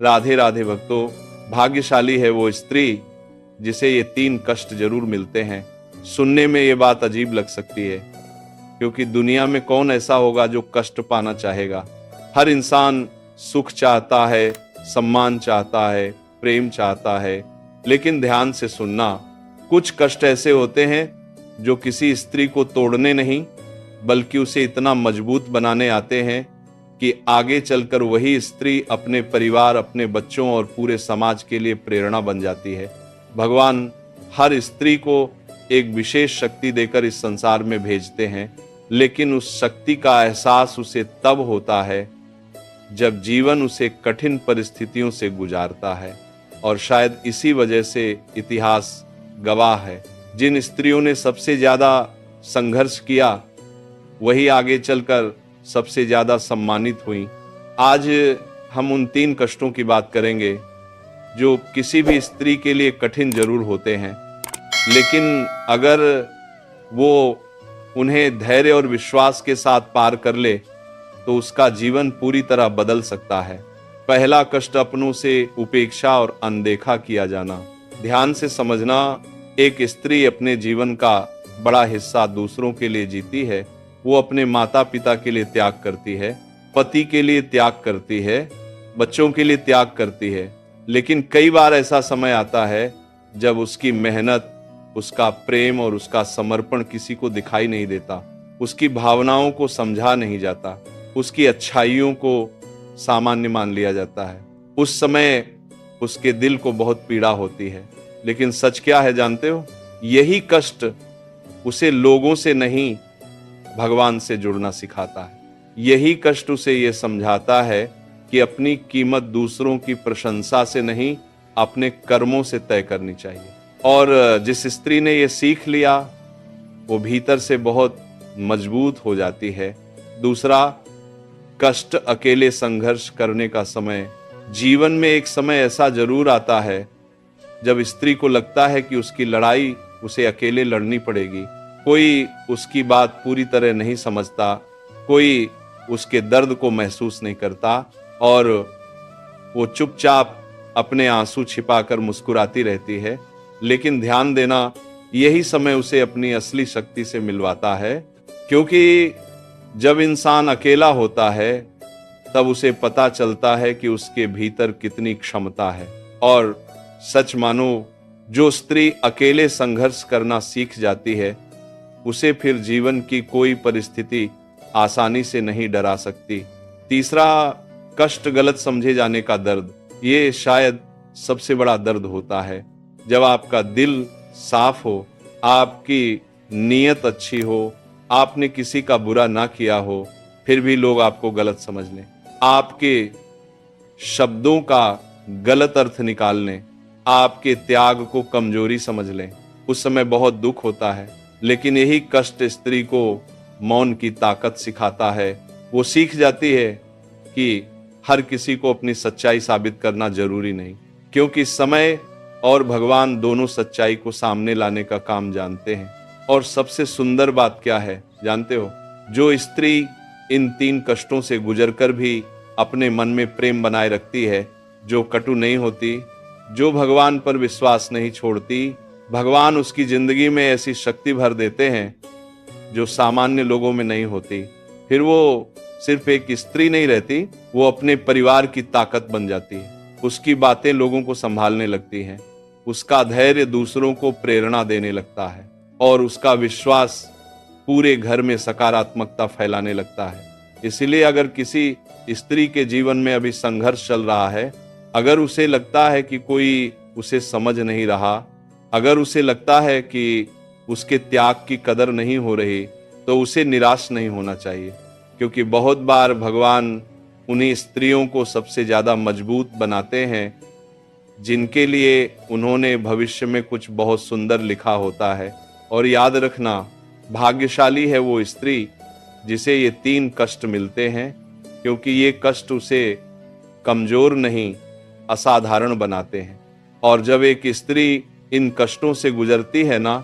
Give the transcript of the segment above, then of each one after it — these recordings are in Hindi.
राधे राधे भक्तों, भाग्यशाली है वो स्त्री जिसे ये 3 कष्ट जरूर मिलते हैं। सुनने में ये बात अजीब लग सकती है, क्योंकि दुनिया में कौन ऐसा होगा जो कष्ट पाना चाहेगा। हर इंसान सुख चाहता है, सम्मान चाहता है, प्रेम चाहता है, लेकिन ध्यान से सुनना, कुछ कष्ट ऐसे होते हैं जो किसी स्त्री को तोड़ने नहीं बल्कि उसे इतना मजबूत बनाने आते हैं कि आगे चलकर वही स्त्री अपने परिवार, अपने बच्चों और पूरे समाज के लिए प्रेरणा बन जाती है। भगवान हर स्त्री को एक विशेष शक्ति देकर इस संसार में भेजते हैं, लेकिन उस शक्ति का एहसास उसे तब होता है जब जीवन उसे कठिन परिस्थितियों से गुजारता है। और शायद इसी वजह से इतिहास गवाह है, जिन स्त्रियों ने सबसे ज्यादा संघर्ष किया वही आगे चलकर सबसे ज्यादा सम्मानित हुई। आज हम उन 3 कष्टों की बात करेंगे जो किसी भी स्त्री के लिए कठिन जरूर होते हैं, लेकिन अगर वो उन्हें धैर्य और विश्वास के साथ पार कर ले तो उसका जीवन पूरी तरह बदल सकता है। पहला कष्ट अपनों से उपेक्षा और अनदेखा किया जाना। ध्यान से समझना, एक स्त्री अपने जीवन का बड़ा हिस्सा दूसरों के लिए जीती है। वो अपने माता पिता के लिए त्याग करती है, पति के लिए त्याग करती है, बच्चों के लिए त्याग करती है, लेकिन कई बार ऐसा समय आता है जब उसकी मेहनत, उसका प्रेम और उसका समर्पण किसी को दिखाई नहीं देता, उसकी भावनाओं को समझा नहीं जाता, उसकी अच्छाइयों को सामान्य मान लिया जाता है। उस समय उसके दिल को बहुत पीड़ा होती है, लेकिन सच क्या है जानते हो? यही कष्ट उसे लोगों से नहीं, भगवान से जुड़ना सिखाता है। यही कष्ट उसे ये समझाता है कि अपनी कीमत दूसरों की प्रशंसा से नहीं, अपने कर्मों से तय करनी चाहिए। और जिस स्त्री ने ये सीख लिया वो भीतर से बहुत मजबूत हो जाती है। दूसरा कष्ट, अकेले संघर्ष करने का समय। जीवन में एक समय ऐसा जरूर आता है जब स्त्री को लगता है कि उसकी लड़ाई उसे अकेले लड़नी पड़ेगी। कोई उसकी बात पूरी तरह नहीं समझता, कोई उसके दर्द को महसूस नहीं करता और वो चुपचाप अपने आंसू छिपाकर मुस्कुराती रहती है। लेकिन ध्यान देना, यही समय उसे अपनी असली शक्ति से मिलवाता है, क्योंकि जब इंसान अकेला होता है तब उसे पता चलता है कि उसके भीतर कितनी क्षमता है। और सच मानो, जो स्त्री अकेले संघर्ष करना सीख जाती है उसे फिर जीवन की कोई परिस्थिति आसानी से नहीं डरा सकती। तीसरा कष्ट, गलत समझे जाने का दर्द। ये शायद सबसे बड़ा दर्द होता है। जब आपका दिल साफ हो, आपकी नीयत अच्छी हो, आपने किसी का बुरा ना किया हो, फिर भी लोग आपको गलत समझ लें, आपके शब्दों का गलत अर्थ निकाल लें, आपके त्याग को कमजोरी समझ लें, उस समय बहुत दुख होता है। लेकिन यही कष्ट स्त्री को मौन की ताकत सिखाता है। वो सीख जाती है कि हर किसी को अपनी सच्चाई साबित करना जरूरी नहीं, क्योंकि समय और भगवान दोनों सच्चाई को सामने लाने का काम जानते हैं। और सबसे सुंदर बात क्या है जानते हो? जो स्त्री इन 3 कष्टों से गुजरकर भी अपने मन में प्रेम बनाए रखती है, जो कटु नहीं होती, जो भगवान पर विश्वास नहीं छोड़ती, भगवान उसकी जिंदगी में ऐसी शक्ति भर देते हैं जो सामान्य लोगों में नहीं होती। फिर वो सिर्फ एक स्त्री नहीं रहती, वो अपने परिवार की ताकत बन जाती है। उसकी बातें लोगों को संभालने लगती हैं, उसका धैर्य दूसरों को प्रेरणा देने लगता है और उसका विश्वास पूरे घर में सकारात्मकता फैलाने लगता है। इसलिए अगर किसी स्त्री के जीवन में अभी संघर्ष चल रहा है, अगर उसे लगता है कि कोई उसे समझ नहीं रहा, अगर उसे लगता है कि उसके त्याग की कदर नहीं हो रही, तो उसे निराश नहीं होना चाहिए, क्योंकि बहुत बार भगवान उन्हीं स्त्रियों को सबसे ज्यादा मजबूत बनाते हैं जिनके लिए उन्होंने भविष्य में कुछ बहुत सुंदर लिखा होता है। और याद रखना, भाग्यशाली है वो स्त्री जिसे ये 3 कष्ट मिलते हैं, क्योंकि ये कष्ट उसे कमजोर नहीं, असाधारण बनाते हैं। और जब एक स्त्री इन कष्टों से गुजरती है ना,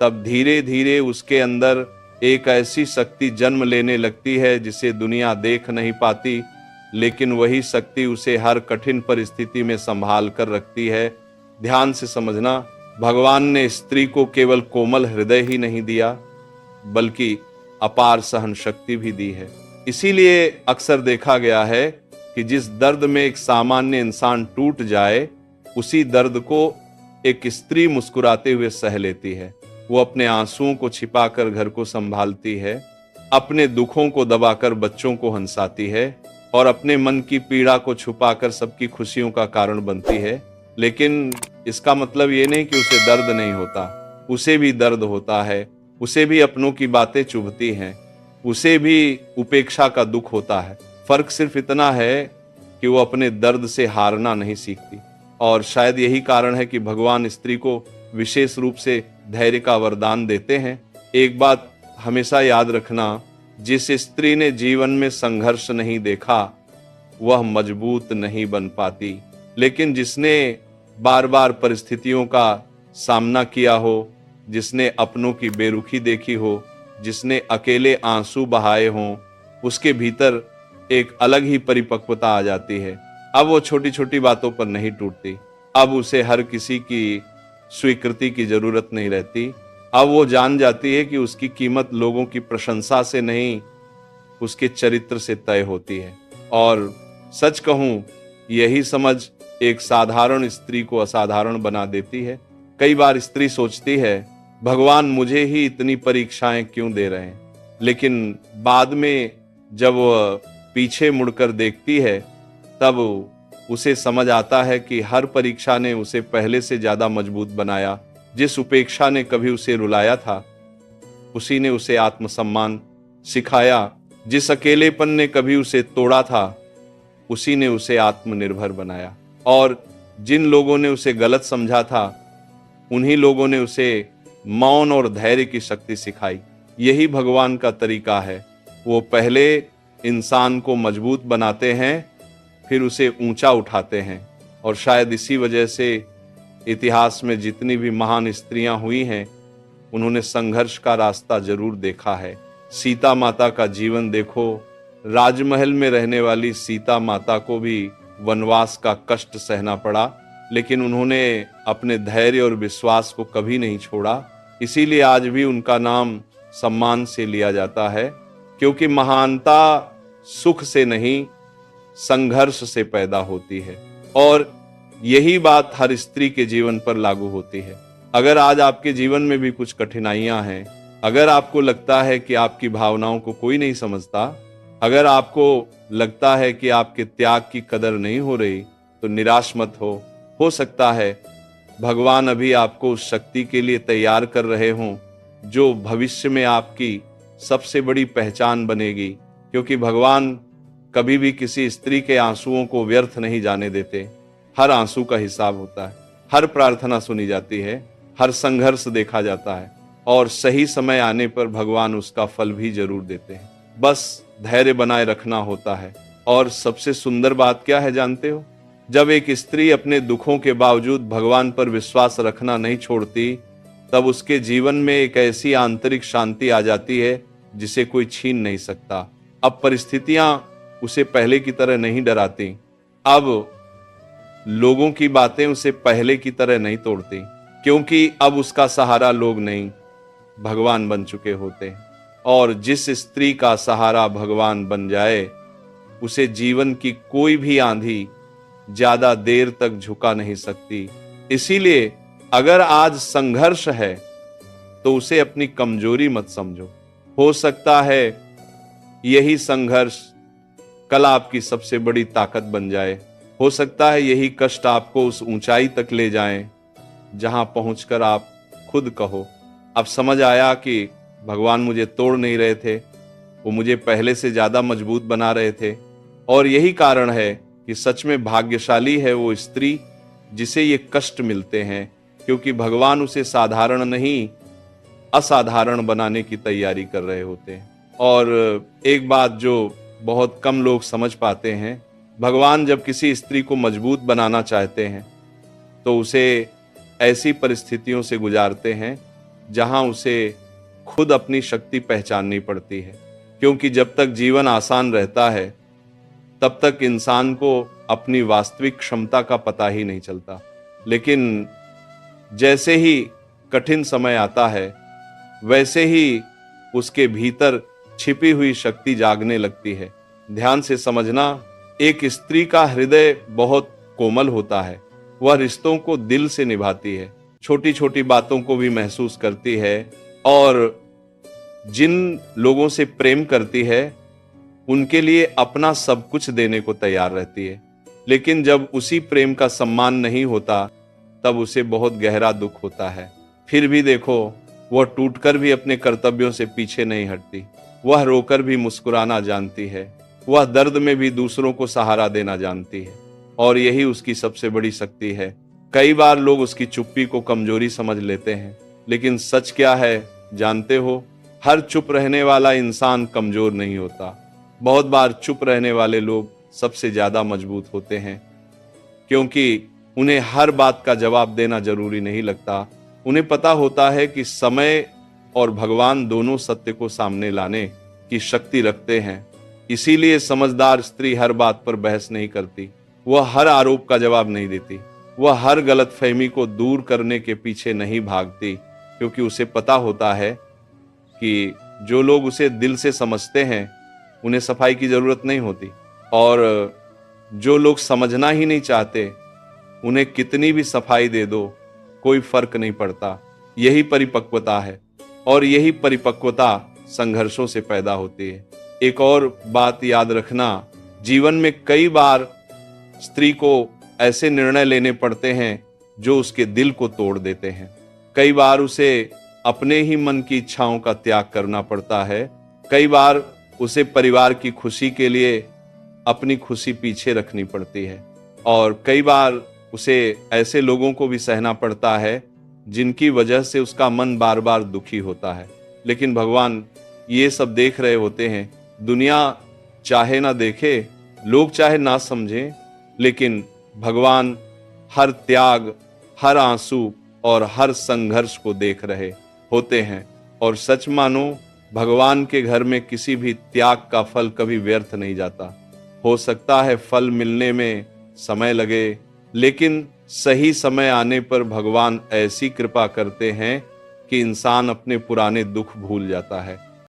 तब धीरे धीरे उसके अंदर एक ऐसी शक्ति जन्म लेने लगती है जिसे दुनिया देख नहीं पाती, लेकिन वही शक्ति उसे हर कठिन परिस्थिति में संभाल कर रखती है। ध्यान से समझना, भगवान ने स्त्री को केवल कोमल हृदय ही नहीं दिया, बल्कि अपार सहन शक्ति भी दी है। इसीलिए अक्सर देखा गया है कि जिस दर्द में एक सामान्य इंसान टूट जाए, उसी दर्द को एक स्त्री मुस्कुराते हुए सह लेती है। वो अपने आंसुओं को छिपाकर घर को संभालती है, अपने दुखों को दबाकर बच्चों को हंसाती है और अपने मन की पीड़ा को छुपाकर सबकी खुशियों का कारण बनती है। लेकिन इसका मतलब ये नहीं कि उसे दर्द नहीं होता, उसे भी दर्द होता है, उसे भी अपनों की बातें चुभती हैं, उसे भी उपेक्षा का दुख होता है। फर्क सिर्फ इतना है कि वो अपने दर्द से हारना नहीं सीखती। और शायद यही कारण है कि भगवान स्त्री को विशेष रूप से धैर्य का वरदान देते हैं। एक बात हमेशा याद रखना, जिस स्त्री ने जीवन में संघर्ष नहीं देखा, वह मजबूत नहीं बन पाती। लेकिन जिसने बार बार परिस्थितियों का सामना किया हो, जिसने अपनों की बेरुखी देखी हो, जिसने अकेले आंसू बहाए हों, उसके भीतर एक अलग ही परिपक्वता आ जाती है। अब वो छोटी छोटी बातों पर नहीं टूटती, अब उसे हर किसी की स्वीकृति की जरूरत नहीं रहती। अब वो जान जाती है कि उसकी कीमत लोगों की प्रशंसा से नहीं, उसके चरित्र से तय होती है। और सच कहूं, यही समझ एक साधारण स्त्री को असाधारण बना देती है। कई बार स्त्री सोचती है, भगवान मुझे ही इतनी परीक्षाएं क्यों दे रहे हैं, लेकिन बाद में जब वह पीछे मुड़कर देखती है, तब उसे समझ आता है कि हर परीक्षा ने उसे पहले से ज्यादा मजबूत बनाया। जिस उपेक्षा ने कभी उसे रुलाया था, उसी ने उसे आत्मसम्मान सिखाया। जिस अकेलेपन ने कभी उसे तोड़ा था, उसी ने उसे आत्मनिर्भर बनाया। और जिन लोगों ने उसे गलत समझा था, उन्हीं लोगों ने उसे मौन और धैर्य की शक्ति सिखाई। यही भगवान का तरीका है। वो पहले इंसान को मजबूत बनाते हैं, फिर उसे ऊंचा उठाते हैं। और शायद इसी वजह से इतिहास में जितनी भी महान स्त्रियां हुई हैं, उन्होंने संघर्ष का रास्ता जरूर देखा है। सीता माता का जीवन देखो, राजमहल में रहने वाली सीता माता को भी वनवास का कष्ट सहना पड़ा, लेकिन उन्होंने अपने धैर्य और विश्वास को कभी नहीं छोड़ा। इसीलिए आज भी उनका नाम सम्मान से लिया जाता है, क्योंकि महानता सुख से नहीं, संघर्ष से पैदा होती है। और यही बात हर स्त्री के जीवन पर लागू होती है। अगर आज आपके जीवन में भी कुछ कठिनाइयां हैं, अगर आपको लगता है कि आपकी भावनाओं को कोई नहीं समझता, अगर आपको लगता है कि आपके त्याग की कदर नहीं हो रही, तो निराश मत हो सकता है भगवान अभी आपको उस शक्ति के लिए तैयार कर रहे हों जो भविष्य में आपकी सबसे बड़ी पहचान बनेगी। क्योंकि भगवान कभी भी किसी स्त्री के आंसुओं को व्यर्थ नहीं जाने देते। हर आंसू का हिसाब होता है, हर प्रार्थना सुनी जाती है, हर संघर्ष देखा जाता है, और सही समय आने पर भगवान उसका फल भी जरूर देते हैं। बस धैर्य बनाए रखना होता है। और सबसे सुंदर बात क्या है जानते हो? जब एक स्त्री अपने दुखों के बावजूद भगवान पर विश्वास रखना नहीं छोड़ती, तब उसके जीवन में एक ऐसी आंतरिक शांति आ जाती है जिसे कोई छीन नहीं सकता। अब परिस्थितियां उसे पहले की तरह नहीं डराती, अब लोगों की बातें उसे पहले की तरह नहीं तोड़ती, क्योंकि अब उसका सहारा लोग नहीं, भगवान बन चुके होते हैं। और जिस स्त्री का सहारा भगवान बन जाए, उसे जीवन की कोई भी आंधी ज्यादा देर तक झुका नहीं सकती। इसीलिए अगर आज संघर्ष है, तो उसे अपनी कमजोरी मत समझो। हो सकता है यही संघर्ष कल आपकी सबसे बड़ी ताकत बन जाए। हो सकता है यही कष्ट आपको उस ऊंचाई तक ले जाएं, जहां पहुंचकर आप खुद कहो, अब समझ आया कि भगवान मुझे तोड़ नहीं रहे थे, वो मुझे पहले से ज्यादा मजबूत बना रहे थे। और यही कारण है कि सच में भाग्यशाली है वो स्त्री जिसे ये कष्ट मिलते हैं, क्योंकि भगवान उसे साधारण नहीं, असाधारण बनाने की तैयारी कर रहे होते हैं। और एक बात जो बहुत कम लोग समझ पाते हैं, भगवान जब किसी स्त्री को मजबूत बनाना चाहते हैं, तो उसे ऐसी परिस्थितियों से गुजारते हैं जहां उसे खुद अपनी शक्ति पहचाननी पड़ती है। क्योंकि जब तक जीवन आसान रहता है, तब तक इंसान को अपनी वास्तविक क्षमता का पता ही नहीं चलता। लेकिन जैसे ही कठिन समय आता है, वैसे ही उसके भीतर छिपी हुई शक्ति जागने लगती है। ध्यान से समझना, एक स्त्री का हृदय बहुत कोमल होता है। वह रिश्तों को दिल से निभाती है, छोटी छोटी बातों को भी महसूस करती है और जिन लोगों से प्रेम करती है उनके लिए अपना सब कुछ देने को तैयार रहती है। लेकिन जब उसी प्रेम का सम्मान नहीं होता, तब उसे बहुत गहरा दुख होता है। फिर भी देखो, वह टूटकर भी अपने कर्तव्यों से पीछे नहीं हटती। वह रोकर भी मुस्कुराना जानती है। वह दर्द में भी दूसरों को सहारा देना जानती है और यही उसकी सबसे बड़ी शक्ति है। कई बार लोग उसकी चुप्पी को कमजोरी समझ लेते हैं, लेकिन सच क्या है जानते हो? हर चुप रहने वाला इंसान कमजोर नहीं होता। बहुत बार चुप रहने वाले लोग सबसे ज्यादा मजबूत होते हैं, क्योंकि उन्हें हर बात का जवाब देना जरूरी नहीं लगता। उन्हें पता होता है कि समय और भगवान दोनों सत्य को सामने लाने की शक्ति रखते हैं। इसीलिए समझदार स्त्री हर बात पर बहस नहीं करती। वह हर आरोप का जवाब नहीं देती। वह हर गलतफहमी को दूर करने के पीछे नहीं भागती, क्योंकि उसे पता होता है कि जो लोग उसे दिल से समझते हैं उन्हें सफाई की जरूरत नहीं होती, और जो लोग समझना ही नहीं चाहते उन्हें कितनी भी सफाई दे दो कोई फर्क नहीं पड़ता। यही परिपक्वता है और यही परिपक्वता संघर्षों से पैदा होती है। एक और बात याद रखना, जीवन में कई बार स्त्री को ऐसे निर्णय लेने पड़ते हैं जो उसके दिल को तोड़ देते हैं। कई बार उसे अपने ही मन की इच्छाओं का त्याग करना पड़ता है। कई बार उसे परिवार की खुशी के लिए अपनी खुशी पीछे रखनी पड़ती है, और कई बार उसे ऐसे लोगों को भी सहना पड़ता है जिनकी वजह से उसका मन बार बार दुखी होता है। लेकिन भगवान ये सब देख रहे होते हैं। दुनिया चाहे ना देखे, लोग चाहे ना समझें, लेकिन भगवान हर त्याग, हर आंसू और हर संघर्ष को देख रहे होते हैं। और सच मानो, भगवान के घर में किसी भी त्याग का फल कभी व्यर्थ नहीं जाता। हो सकता है फल मिलने में समय लगे, लेकिन सही समय आने पर भगवान ऐसी कृपा करते हैं कि इंसान अपने पुराने दुख भूल जाता है।